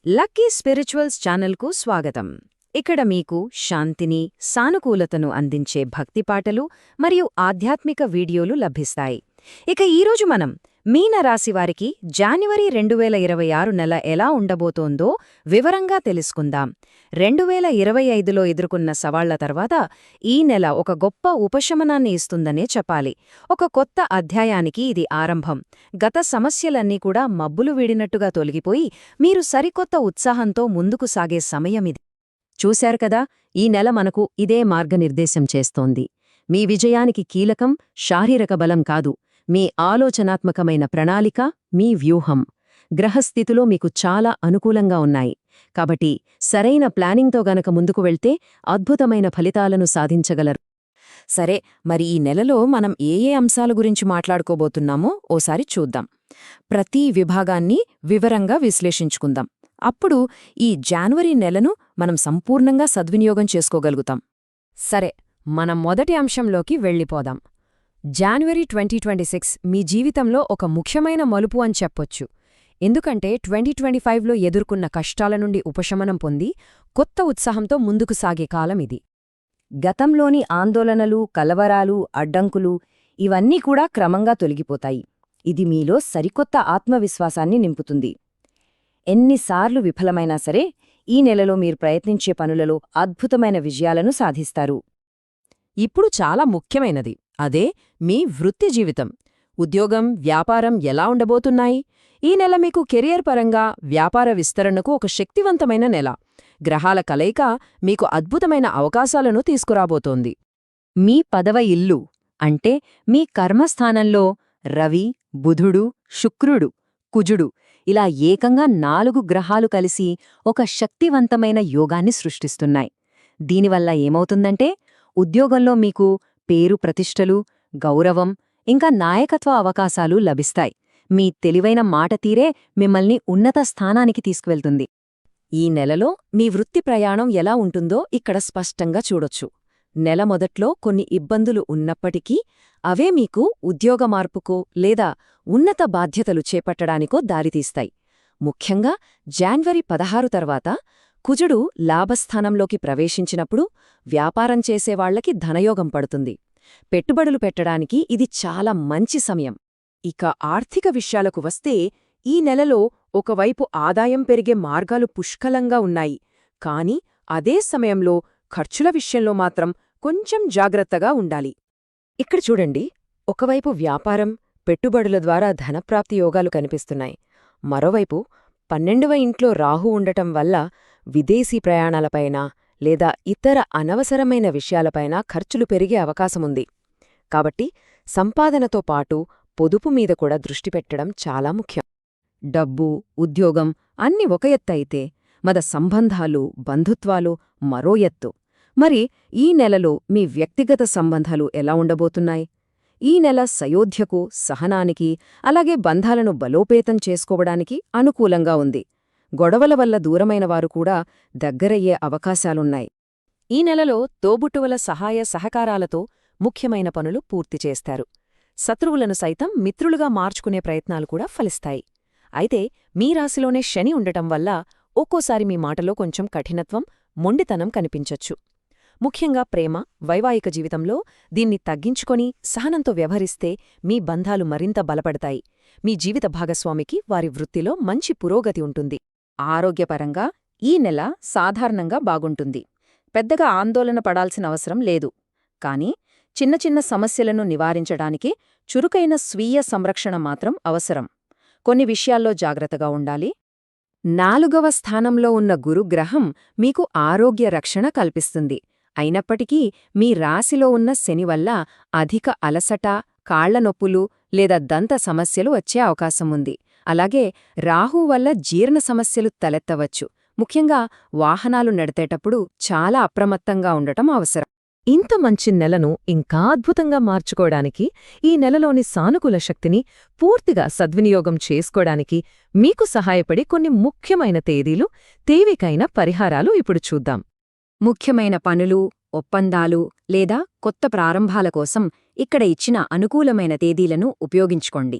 Lucky spirituals ఛానల్కు స్వాగతం. ఇక్కడ మీకు శాంతిని, సానుకూలతను అందించే భక్తి పాటలు మరియు ఆధ్యాత్మిక వీడియోలు లభిస్తాయి. ఇక ఈరోజు మనం మీనరాశివారికి జాన్యువరి 2026 నెల ఎలా ఉండబోతోందో వివరంగా తెలుసుకుందాం. 2025లో ఎదుర్కొన్న సవాళ్ల తర్వాత ఈ నెల ఒక గొప్ప ఉపశమనాన్ని ఇస్తుందనే చెప్పాలి. ఒక కొత్త అధ్యాయానికి ఇది ఆరంభం. గత సమస్యలన్నీ కూడా మబ్బులు వీడినట్టుగా తొలగిపోయి మీరు సరికొత్త ఉత్సాహంతో ముందుకు సాగే సమయమిది. చూశారు కదా, ఈ నెల మనకు ఇదే మార్గనిర్దేశం చేస్తోంది. మీ విజయానికి కీలకం శారీరక బలం కాదు, మీ ఆలోచనాత్మకమైన ప్రణాళిక, మీ వ్యూహం. గ్రహస్థితులో మీకు చాలా అనుకూలంగా ఉన్నాయి కాబట్టి సరైన ప్లానింగ్తో గనక ముందుకు వెళ్తే అద్భుతమైన ఫలితాలను సాధించగలరు. సరే, మరి ఈ నెలలో మనం ఏ అంశాల గురించి మాట్లాడుకోబోతున్నామో ఓసారి చూద్దాం. ప్రతి విభాగాన్ని వివరంగా విశ్లేషించుకుందాం. అప్పుడు ఈ జాన్వరి నెలను మనం సంపూర్ణంగా సద్వినియోగం చేసుకోగలుగుతాం. సరే, మనం మొదటి అంశంలోకి వెళ్ళిపోదాం. జాన్వరి 2026 మీ జీవితంలో ఒక ముఖ్యమైన మలుపు అని చెప్పొచ్చు. ఎందుకంటే 2025లో ఎదుర్కొన్న కష్టాల నుండి ఉపశమనం పొంది కొత్త ఉత్సాహంతో ముందుకు సాగే కాలం ఇది. గతంలోని ఆందోళనలు, కలవరాలు, అడ్డంకులు ఇవన్నీ కూడా క్రమంగా తొలగిపోతాయి. ఇది మీలో సరికొత్త ఆత్మవిశ్వాసాన్ని నింపుతుంది. ఎన్నిసార్లు విఫలమైనా సరే ఈ నెలలో మీరు ప్రయత్నించే పనులలో అద్భుతమైన విజయాలను సాధిస్తారు. ఇప్పుడు చాలా ముఖ్యమైనది, అదే మీ వృత్తి జీవితం. ఉద్యోగం, వ్యాపారం ఎలా ఉండబోతున్నాయి? ఈ నెల మీకు కెరియర్ పరంగా, వ్యాపార విస్తరణకు ఒక శక్తివంతమైన నెల. గ్రహాల కలయిక మీకు అద్భుతమైన అవకాశాలను తీసుకురాబోతోంది. మీ పదవ ఇల్లు అంటే మీ కర్మస్థానంలో రవి, బుధుడు, శుక్రుడు, కుజుడు ఇలా ఏకంగా 4 గ్రహాలు కలిసి ఒక శక్తివంతమైన యోగాన్ని సృష్టిస్తున్నాయి. దీనివల్ల ఏమవుతుందంటే ఉద్యోగంలో మీకు పేరు ప్రతిష్టలు, గౌరవం, ఇంకా నాయకత్వ అవకాశాలు లభిస్తాయి. మీ తెలివైన మాట తీరే మిమ్మల్ని ఉన్నత స్థానానికి తీసుకువెళ్తుంది. ఈ నెలలో మీ వృత్తి ప్రయాణం ఎలా ఉంటుందో ఇక్కడ స్పష్టంగా చూడొచ్చు. నెల మొదట్లో కొన్ని ఇబ్బందులు ఉన్నప్పటికీ అవే మీకు ఉద్యోగ మార్పుకో లేదా ఉన్నత బాధ్యతలు చేపట్టడానికో దారితీస్తాయి. ముఖ్యంగా జాన్వరి 16 తర్వాత కుజుడు లాభస్థానంలోకి ప్రవేశించినప్పుడు వ్యాపారం చేసేవాళ్లకి ధనయోగం పడుతుంది. పెట్టుబడులు పెట్టడానికి ఇది చాలా మంచి సమయం. ఇక ఆర్థిక విషయాలకు వస్తే ఈ నెలలో ఒకవైపు ఆదాయం పెరిగే మార్గాలు పుష్కలంగా ఉన్నాయి, కానీ అదే సమయంలో ఖర్చుల విషయంలో మాత్రం కొంచెం జాగ్రత్తగా ఉండాలి. ఇక్కడ చూడండి, ఒకవైపు వ్యాపారం, పెట్టుబడుల ద్వారా ధనప్రాప్తి యోగాలు కనిపిస్తున్నాయి. మరోవైపు 12వ ఇంట్లో రాహు ఉండటం వల్ల విదేశీ ప్రయాణాలపైన లేదా ఇతర అనవసరమైన విషయాలపైన ఖర్చులు పెరిగే అవకాశముంది. కాబట్టి సంపాదనతో పాటు పొదుపు మీద కూడా దృష్టి పెట్టడం చాలా ముఖ్యం. డబ్బు, ఉద్యోగం అన్నీ ఒక ఎత్తు అయితే మన సంబంధాలు, బంధుత్వాలు మరో ఎత్తు. మరి ఈ నెలలో మీ వ్యక్తిగత సంబంధాలు ఎలా ఉండబోతున్నాయి? ఈ నెల సయోధ్యకు, సహనానికి, అలాగే బంధాలను బలోపేతం చేసుకోవడానికి అనుకూలంగా ఉంది. గొడవల వల్ల దూరమైనవారు కూడా దగ్గరయ్యే అవకాశాలున్నాయి. ఈ నెలలో తోబుట్టువుల సహాయ సహకారాలతో ముఖ్యమైన పనులు పూర్తి చేస్తారు. శత్రువులను సైతం మిత్రులుగా మార్చుకునే ప్రయత్నాలు కూడా ఫలిస్తాయి. అయితే మీ రాశిలోనే శని ఉండటం వల్ల ఒక్కోసారి మీ మాటలో కొంచెం కఠినత్వం, మొండితనం కనిపించొచ్చు. ముఖ్యంగా ప్రేమ, వైవాహిక జీవితంలో దీన్ని తగ్గించుకొని సహనంతో వ్యవహరిస్తే మీ బంధాలు మరింత బలపడతాయి. మీ జీవిత భాగస్వామికి వారి వృత్తిలో మంచి పురోగతి ఉంటుంది. ఆరోగ్యపరంగా ఈ నెల సాధారణంగా బాగుంటుంది. పెద్దగా ఆందోళన పడాల్సిన అవసరం లేదు. కానీ చిన్న చిన్న సమస్యలను నివారించడానికి చురుకైన స్వీయ సంరక్షణ మాత్రం అవసరం. కొన్ని విషయాల్లో జాగ్రత్తగా ఉండాలి. 4వ స్థానంలో ఉన్న గురుగ్రహం మీకు ఆరోగ్య రక్షణ కల్పిస్తుంది. అయినప్పటికీ మీ రాశిలో ఉన్న శని వల్ల అధిక అలసట, కాళ్ల నొప్పులు లేదా దంత సమస్యలు వచ్చే అవకాశముంది. అలాగే రాహు వల్ల జీర్ణ సమస్యలు తలెత్తవచ్చు. ముఖ్యంగా వాహనాలు నడిపేటప్పుడు చాలా అప్రమత్తంగా ఉండటం అవసరం. ఇంత మంచి నెలను ఇంకా అద్భుతంగా మార్చుకోవడానికి, ఈ నెలలోని సానుకూల శక్తిని పూర్తిగా సద్వినియోగం చేసుకోవడానికి మీకు సహాయపడే కొన్ని ముఖ్యమైన తేదీలు, తేలికైన పరిహారాలు ఇప్పుడు చూద్దాం. ముఖ్యమైన పనులు, ఒప్పందాలు లేదా కొత్త ప్రారంభాల కోసం ఇక్కడ ఇచ్చిన అనుకూలమైన తేదీలను ఉపయోగించుకోండి.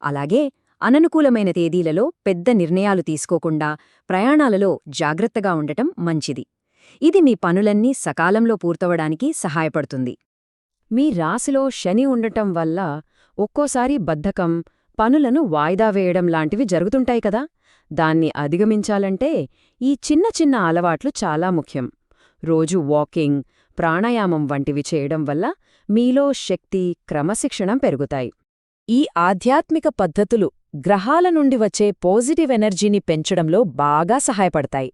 అలాగే అననుకూలమైన తేదీలలో పెద్ద నిర్ణయాలు తీసుకోకుండా ప్రయాణాలలో జాగ్రత్తగా ఉండటం మంచిది. ఇది మీ పనులన్నీ సకాలంలో పూర్తవడానికి సహాయపడుతుంది. మీ రాశిలో శని ఉండటం వల్ల ఒక్కోసారి బద్ధకం, పనులను వాయిదా వేయడం లాంటివి జరుగుతుంటాయి కదా. దాన్ని అధిగమించాలంటే ఈ చిన్న చిన్న అలవాట్లు చాలా ముఖ్యం. రోజు వాకింగ్, ప్రాణాయామం వంటివి చేయడం వల్ల మీలో శక్తి, క్రమశిక్షణ పెరుగుతాయి. ఈ ఆధ్యాత్మిక పద్ధతులు గ్రహాల నుండి వచ్చే పాజిటివ్ ఎనర్జీని పెంచడంలో బాగా సహాయపడతాయి.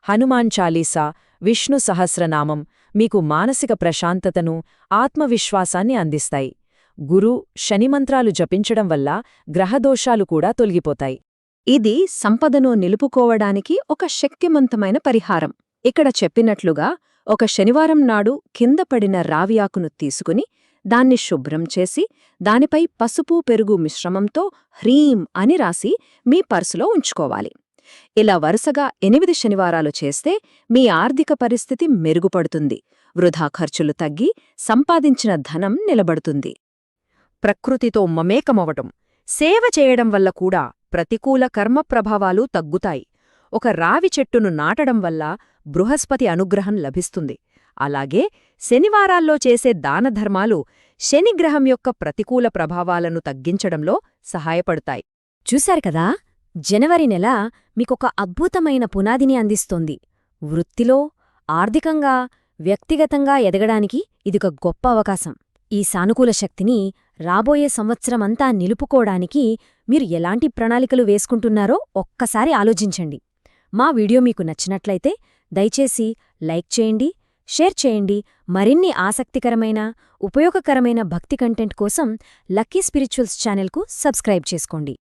హనుమాన్ చాలీసా, విష్ణు సహస్రనామం మీకు మానసిక ప్రశాంతతను, ఆత్మవిశ్వాసాన్ని అందిస్తాయి. గురు, శనిమంత్రాలు జపించడం వల్ల గ్రహదోషాలు కూడా తొలగిపోతాయి. ఇది సంపదను నిలుపుకోవడానికి ఒక శక్తిమంతమైన పరిహారం. ఇక్కడ చెప్పినట్లుగా ఒక శనివారం నాడు కింద పడిన రావియాకును తీసుకుని దాన్ని శుభ్రం చేసి దానిపై పసుపు పెరుగు మిశ్రమంతో హ్రీం అని రాసి మీ పర్సులో ఉంచుకోవాలి. ఇలా వరుసగా 8 శనివారాలు చేస్తే మీ ఆర్థిక పరిస్థితి మెరుగుపడుతుంది, వృధా ఖర్చులు తగ్గి సంపాదించిన ధనం నిలబడుతుంది. ప్రకృతితో మమేకమవటం, సేవ చేయడం వల్ల కూడా ప్రతికూల కర్మ ప్రభావాలు తగ్గుతాయి. ఒక రావి చెట్టును నాటడం వల్ల బృహస్పతి అనుగ్రహం లభిస్తుంది. అలాగే శనివారాల్లో చేసే దానధర్మాలు శనిగ్రహం యొక్క ప్రతికూల ప్రభావాలను తగ్గించడంలో సహాయపడతాయి. చూశారు కదా, జనవరి నెల మీకొక అద్భుతమైన పునాదిని అందిస్తోంది. వృత్తిలో, ఆర్థికంగా, వ్యక్తిగతంగా ఎదగడానికి ఇదొక గొప్ప అవకాశం. ఈ సానుకూల శక్తిని రాబోయే సంవత్సరమంతా నిలుపుకోవడానికి మీరు ఎలాంటి ప్రణాళికలు వేసుకుంటున్నారో ఒక్కసారి ఆలోచించండి. మా వీడియో మీకు నచ్చినట్లయితే దయచేసి లైక్ చేయండి, షేర్ చేయండి. మరిన్ని ఆసక్తికరమైన, ఉపయోగకరమైన భక్తి కంటెంట్ కోసం లక్కీ స్పిరిచువల్స్ ఛానల్కు సబ్స్క్రైబ్ చేసుకోండి.